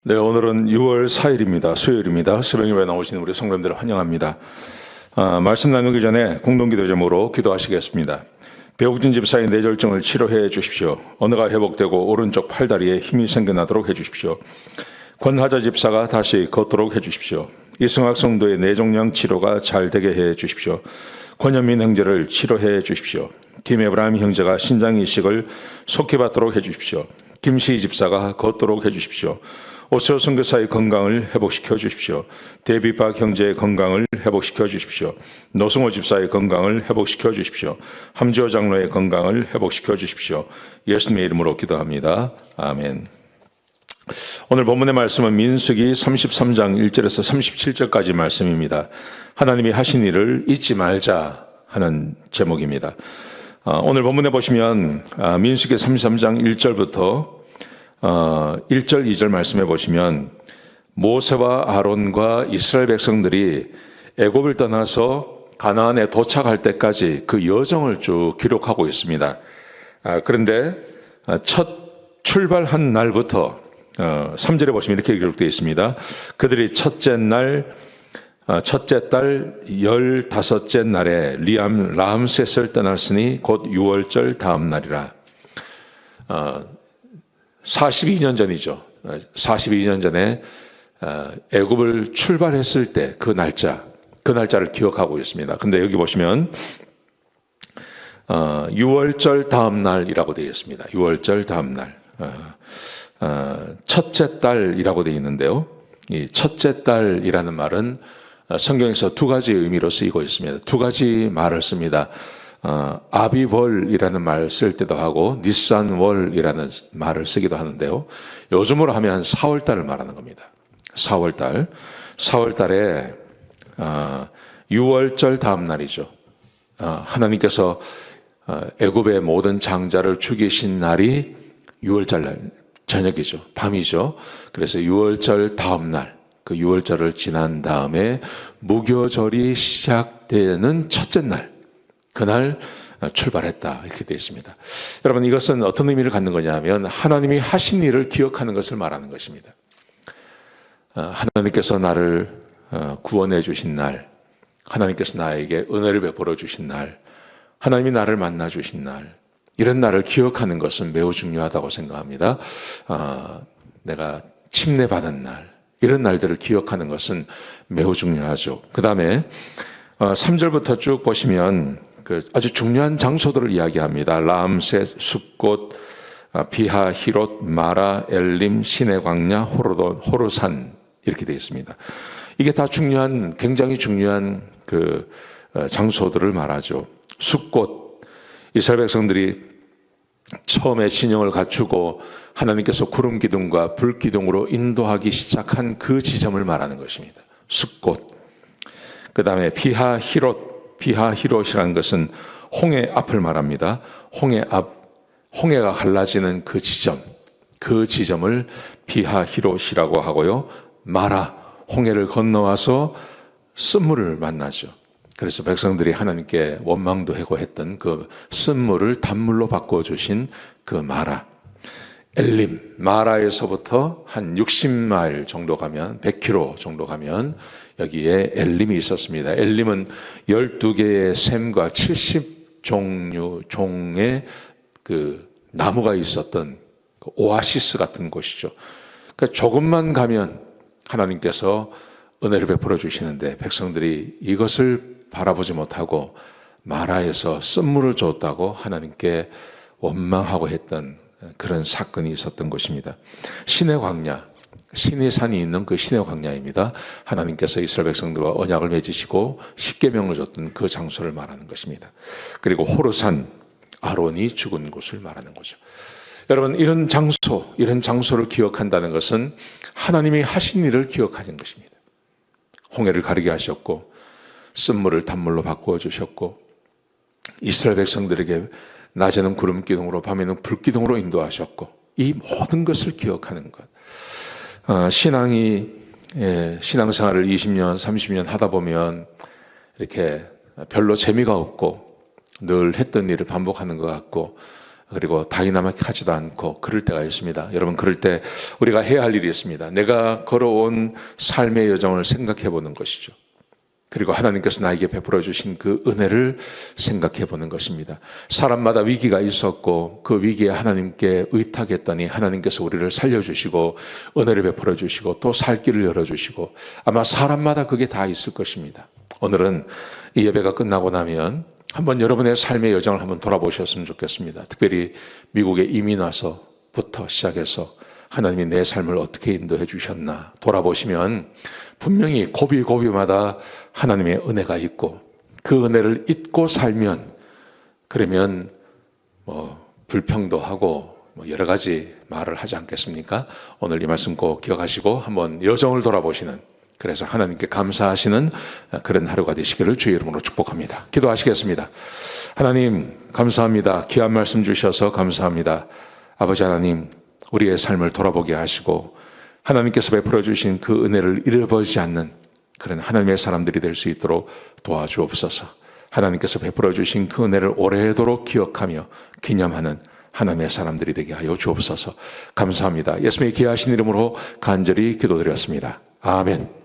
네, 오늘은 6월 4일입니다. 수요일입니다. 새벽예배 나오시는 우리 성도님들을 환영합니다. 말씀 나누기 전에 공동기도 제목으로 기도하시겠습니다. 배옥준 집사의 뇌졸중을 치료해 주십시오. 언어가 회복되고 오른쪽 팔다리에 힘이 생겨나도록 해 주십시오. 권하자 집사가 다시 걷도록 해 주십시오. 이승학 성도의 뇌종양 치료가 잘 되게 해 주십시오. 권현민 형제를 치료해 주십시오. 김에브라임 형제가 신장 이식을 속히 받도록 해 주십시오. 김시희 집사가 걷도록 해 주십시오. 오세호 선교사의 건강을 회복시켜 주십시오. 데비박 형제의 건강을 회복시켜 주십시오. 노승호 집사의 건강을 회복시켜 주십시오. 함지호 장로의 건강을 회복시켜 주십시오. 예수님의 이름으로 기도합니다. 아멘. 오늘 본문의 말씀은 민수기 33장 1절에서 37절까지 말씀입니다. 하나님이 하신 일을 잊지 말자 하는 제목입니다. 오늘 본문에 보시면 민수기 33장 1절부터 1절, 2절 말씀해 보시면 모세와 아론과 이스라엘 백성들이 애굽을 떠나서 가나안에 도착할 때까지 그 여정을 쭉 기록하고 있습니다. 그런데 첫 출발한 날부터 3절에 보시면 이렇게 기록되어 있습니다. 그들이 첫째 달 15째 날에 라암셋을 떠났으니 곧 6월절 다음 날이라. 42년 전이죠. 42년 전에 애굽을 출발했을 때 그 날짜를 기억하고 있습니다. 근데 여기 보시면 6월절 다음 날이라고 되어 있습니다. 6월절 다음 날. 첫째 달이라고 되어 있는데요. 이 첫째 달이라는 말은 성경에서 두 가지 의미로 쓰이고 있습니다. 두 가지 말을 씁니다. 아비월이라는 말을 쓸 때도 하고 니산월이라는 말을 쓰기도 하는데요. 요즘으로 하면 4월달을 말하는 겁니다. 4월달에 6월절 다음 날이죠. 하나님께서 애굽의 모든 장자를 죽이신 날이 6월절 날 저녁이죠. 밤이죠. 그래서 6월절 다음 날, 그 6월절을 지난 다음에 무교절이 시작되는 첫째 날, 그날 출발했다 이렇게 되어 있습니다. 여러분, 이것은 어떤 의미를 갖는 거냐면 하나님이 하신 일을 기억하는 것을 말하는 것입니다. 하나님께서 나를 구원해 주신 날, 하나님께서 나에게 은혜를 베풀어 주신 날, 하나님이 나를 만나 주신 날, 이런 날을 기억하는 것은 매우 중요하다고 생각합니다. 내가 침례받은 날, 이런 날들을 기억하는 것은 매우 중요하죠. 그 다음에 3절부터 쭉 보시면 아주 중요한 장소들을 이야기합니다. 라암셋, 숫곳, 비하, 히롯, 마라, 엘림, 시내 광야, 호르산 이렇게 되어 있습니다. 이게 다 굉장히 중요한 장소들을 말하죠. 숫곳, 이스라엘 백성들이 처음에 신령을 갖추고 하나님께서 구름 기둥과 불 기둥으로 인도하기 시작한 그 지점을 말하는 것입니다. 숫곳. 그 다음에 비하 히롯이라는 것은 홍해 앞을 말합니다. 홍해가 갈라지는 그 지점을 비하 히롯이라고 하고요. 마라, 홍해를 건너와서 쓴물을 만나죠. 그래서 백성들이 하나님께 원망도 하고 했던 그 쓴물을 단물로 바꿔주신 그 마라. 엘림, 마라에서부터 한 60마일 정도 가면, 100km 정도 가면 여기에 엘림이 있었습니다. 엘림은 12개의 샘과 70종의 나무가 있었던 오아시스 같은 곳이죠. 그러니까 조금만 가면 하나님께서 은혜를 베풀어 주시는데 백성들이 이것을 바라보지 못하고 마라에서 쓴물을 줬다고 하나님께 원망하고 했던 그런 사건이 있었던 것입니다. 시내 광야, 시내산이 있는 그 시내 광야입니다. 하나님께서 이스라엘 백성들과 언약을 맺으시고 십계명을 줬던 그 장소를 말하는 것입니다. 그리고 호르산, 아론이 죽은 곳을 말하는 거죠. 여러분, 이런 장소를 기억한다는 것은 하나님이 하신 일을 기억하는 것입니다. 홍해를 가르게 하셨고 쓴물을 단물로 바꾸어 주셨고 이스라엘 백성들에게 낮에는 구름 기둥으로 밤에는 불 기둥으로 인도하셨고 이 모든 것을 기억하는 것. 신앙생활을 20년, 30년 하다 보면 이렇게 별로 재미가 없고 늘 했던 일을 반복하는 것 같고 그리고 다이나믹하지도 않고 그럴 때가 있습니다. 여러분, 그럴 때 우리가 해야 할 일이 있습니다. 내가 걸어온 삶의 여정을 생각해 보는 것이죠. 그리고 하나님께서 나에게 베풀어 주신 그 은혜를 생각해 보는 것입니다. 사람마다 위기가 있었고 그 위기에 하나님께 의탁했더니 하나님께서 우리를 살려주시고 은혜를 베풀어 주시고 또 살 길을 열어주시고, 아마 사람마다 그게 다 있을 것입니다. 오늘은 이 예배가 끝나고 나면 한번 여러분의 삶의 여정을 한번 돌아보셨으면 좋겠습니다. 특별히 미국에 이민 와서부터 시작해서 하나님이 내 삶을 어떻게 인도해 주셨나 돌아보시면 분명히 고비고비마다 하나님의 은혜가 있고, 그 은혜를 잊고 살면 그러면 불평도 하고 여러 가지 말을 하지 않겠습니까? 오늘 이 말씀 꼭 기억하시고 한번 여정을 돌아보시는, 그래서 하나님께 감사하시는 그런 하루가 되시기를 주의 이름으로 축복합니다. 기도하시겠습니다. 하나님 감사합니다. 귀한 말씀 주셔서 감사합니다. 아버지 하나님, 우리의 삶을 돌아보게 하시고 하나님께서 베풀어 주신 그 은혜를 잃어버리지 않는 그런 하나님의 사람들이 될 수 있도록 도와주옵소서. 하나님께서 베풀어 주신 그 은혜를 오래도록 기억하며 기념하는 하나님의 사람들이 되게 하여 주옵소서. 감사합니다. 예수님의 귀하신 이름으로 간절히 기도드렸습니다. 아멘.